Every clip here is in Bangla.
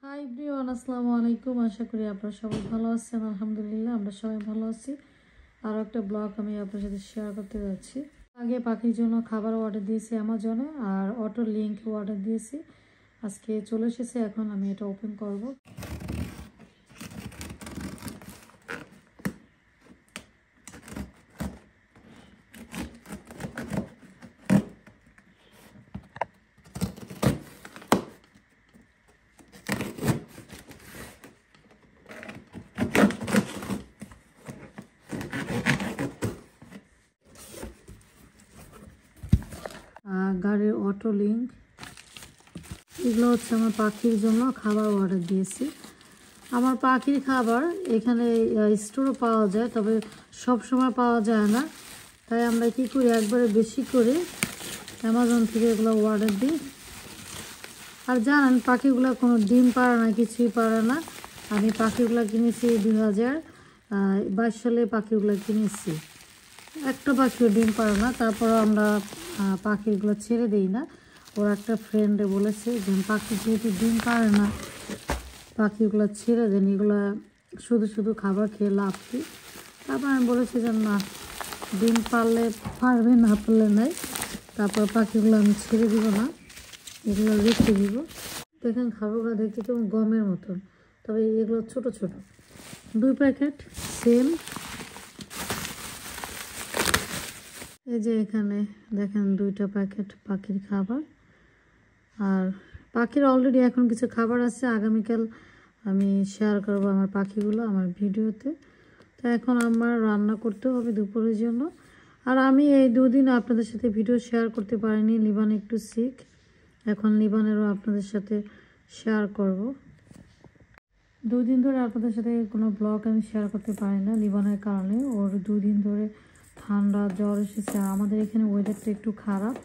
হাই এভরিওয়ান, আসসালামু আলাইকুম। আশা করি আপনারা সবাই ভালো আছেন। আলহামদুলিল্লাহ আমরা সবাই ভালো আছি। আরও একটা ব্লগ আমি আপনার সাথে শেয়ার করতে যাচ্ছি। আগে পাখির জন্য খাবার অর্ডার দিয়েছি অ্যামাজনে, আর অটো লিঙ্ক অর্ডার দিয়েছি। আজকে চলে এসেছে, এখন আমি এটা ওপেন করব। গাড়ির অটো লিঙ্ক, এগুলো হচ্ছে আমার পাখির জন্য খাবার অর্ডার দিয়েছি। আমার পাখির খাবার এখানে স্টোরও পাওয়া যায়, তবে সব সময় পাওয়া যায় না। তাই আমরা কী করি, একবারে বেশি করে অ্যামাজন থেকে এগুলো অর্ডার দিই। আর জানেন, পাখিগুলো কোনো ডিম পারে না, কিছুই পারে না। আমি পাখিগুলো কিনেছি 2022 সালে পাখিগুলো কিনেছি। একটা পাখিও ডিম পারে না, তারপরও আমরা পাখিগুলো ছেড়ে দিই না। ওর একটা ফ্রেন্ডে বলেছে যে পাখি যেহেতু ডিম পারে না, পাখিগুলো ছেড়ে দেন, এগুলো শুধু শুধু খাবার খেয়ে লাভ কি। তারপর আমি বলেছি যে না, ডিম পারলে পারবে, না পারলে নাই। তারপর পাখিগুলো আমি ছেড়ে দিব না, এগুলো রেখে দিব। দেখেন খাবারগুলো দেখতে কেমন গমের মতন, তবে এগুলো ছোট ছোট। 2 প্যাকেট সেম। এই যে এখানে দেখেন 2টা প্যাকেট পাখির খাবার। আর পাখির অলরেডি এখন কিছু খাবার আছে, আগামীকাল আমি শেয়ার করব আমার পাখিগুলো আমার ভিডিওতে। তো এখন আমার রান্না করতে হবে দুপুরের জন্য। আর আমি এই 2 দিন আপনাদের সাথে ভিডিও শেয়ার করতে পারিনি, লিবান একটু সিক। এখন লিবানেরও আপনাদের সাথে শেয়ার করব। 2 দিন ধরে আপনাদের সাথে কোনো ব্লগ আমি শেয়ার করতে পারি না লিবানের কারণে। ওর 2 দিন ধরে ঠান্ডা জ্বর এসেছে। আমাদের এখানে ওয়েদারটা একটু খারাপ,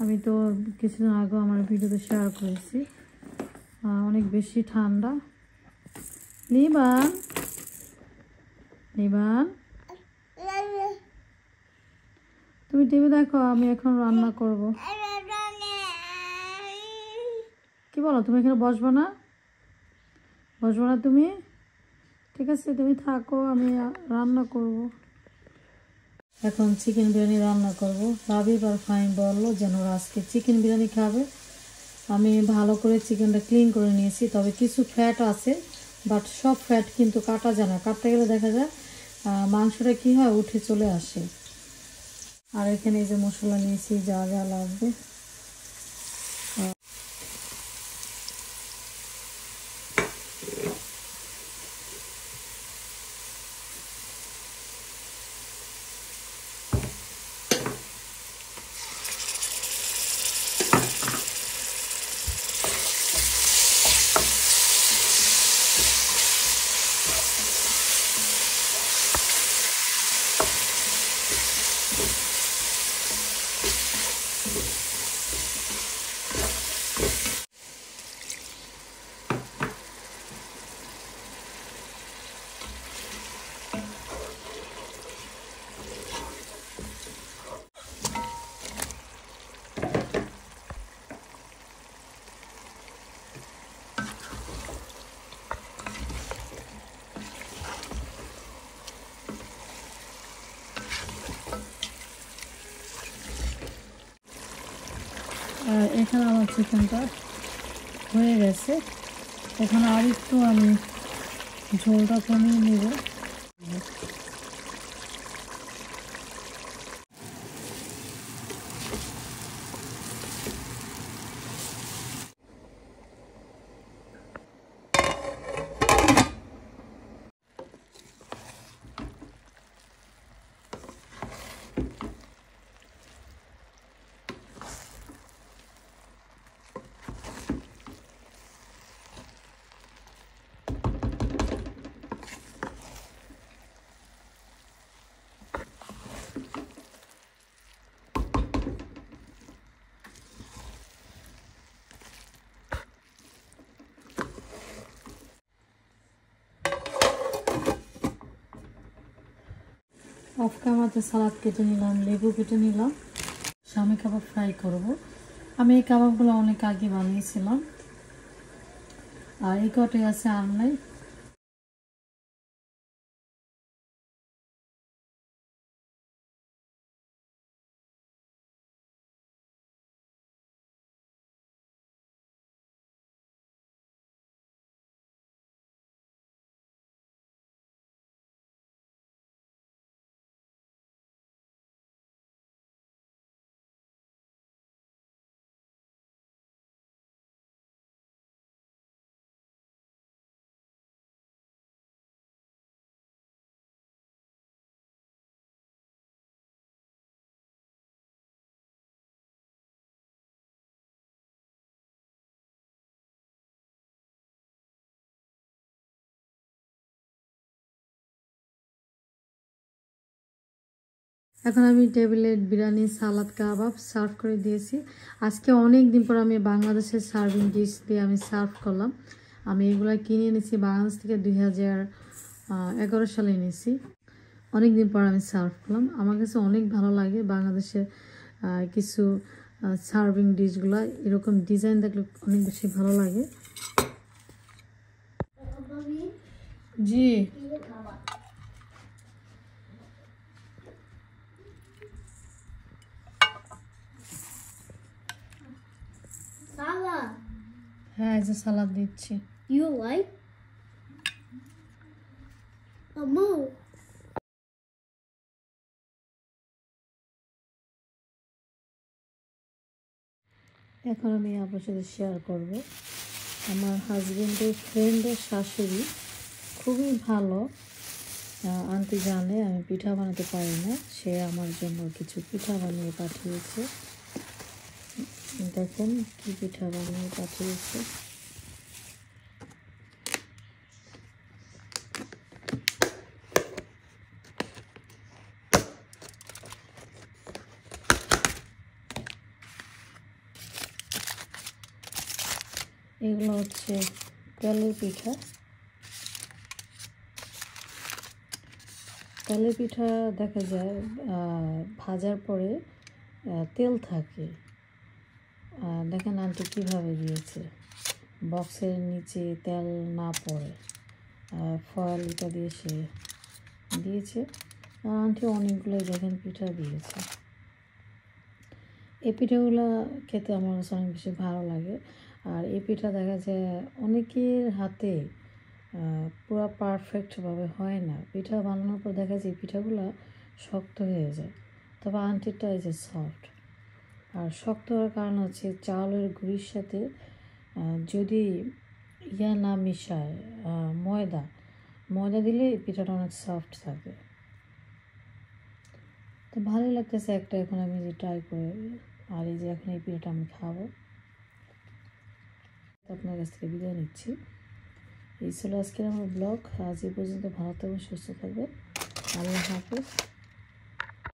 আমি তো কিছুদিন আগেও আমার ভিডিওতে শেয়ার করেছি। অনেক বেশি ঠান্ডা। লিবান, লিবান তুমি টিভি দেখো, আমি এখন রান্না করব। কি বলো, তুমি এখানে বসবো না? বসবো না তুমি? ঠিক আছে, তুমি থাকো, আমি রান্না করব। এখন চিকেন বিরিয়ানি রান্না করব। রাবিব আর ফাহিম বললো যেন ওরা আজকে চিকেন বিরিয়ানি খাবে। আমি ভালো করে চিকেনটা ক্লিন করে নিয়েছি, তবে কিছু ফ্যাট আছে, বাট সব ফ্যাট কিন্তু কাটা যায় না। কাটতে গেলে দেখা যায় মাংসটা কী হয়, উঠে চলে আসে। আর এখানে এই যে মশলা নিয়েছি যা যা লাগবে। আর এখানে আমার চিকেনটা হয়ে গেছে। এখানে আর একটু আমি ঝোলটা কমিয়ে নেব। অফ ক্যামেরাতে সালাদ কেটে নিলাম, লেবু কেটে নিলাম। শামি কাবাব ফ্রাই করব। আমি এই কাবাবগুলো অনেক আগে বানিয়েছিলাম। আর এই কটাই আছে আনলাই। এখন আমি টেবিলে বিরিয়ানি, সালাদ, কাবাব সার্ভ করে দিয়েছি। আজকে অনেক দিন পর আমি বাংলাদেশের সার্ভিং ডিশ দিয়ে আমি সার্ভ করলাম। আমি এগুলো কিনে এনেছি বাংলাদেশ থেকে 2011 সালে এনেছি। অনেক দিন পর আমি সার্ভ করলাম। আমার কাছে অনেক ভালো লাগে বাংলাদেশের কিছু সার্ভিং ডিশগুলো, এরকম ডিজাইন দেখলে অনেক বেশি ভালো লাগে। জি হ্যাঁ, এই যে সালাদ দিচ্ছি। You like? Mama. এখন আমি আপনার সাথে শেয়ার করব আমার হাজবেন্ডের ফ্রেন্ডের শাশুড়ি খুবই ভালো আন্টি, জানে আমি পিঠা বানাতে পারি না, সে আমার জন্য কিছু পিঠা বানিয়ে পাঠিয়েছে। দেখুন কি পিঠা বানিয়ে পাঠিয়েছে। এগুলো হচ্ছে তেলের পিঠা। তেলের পিঠা দেখা যায় ভাজার পরে তেল থাকে। দেখেন আন্টি কীভাবে দিয়েছে, বক্সের নিচে তেল না পড়ে ফয়েল এটা দিয়ে সে দিয়েছে। আর আন্টি অনেকগুলোই দেখেন পিঠা দিয়েছে। এই পিঠাগুলো খেতে আমার কাছে অনেক বেশি ভালো লাগে। আর এই পিঠা দেখা যায় অনেকের হাতে পুরো পারফেক্টভাবে হয় না। পিঠা বানানোর পর দেখা যায় পিঠাগুলো শক্ত হয়ে যায়, তবে আন্টিরটা এই যে সফট। আর শক্ত হওয়ার কারণ হচ্ছে চাউলের গুঁড়ির সাথে যদি না মিশায় ময়দা দিলে এই পিঠাটা অনেক সফট থাকে। তো ভালোই লাগতেছে একটা, এখন আমি যে ট্রাই করে। আর এই যে এখন এই পিঠাটা আমি খাবো। আপনার কাছ থেকে বিদায় নিচ্ছি। এই ছিল আজকের আমার ব্লগ। আজ এই পর্যন্ত। ভালো থাকবেন, সুস্থ থাকবেন। আল্লাহ হাফেজ।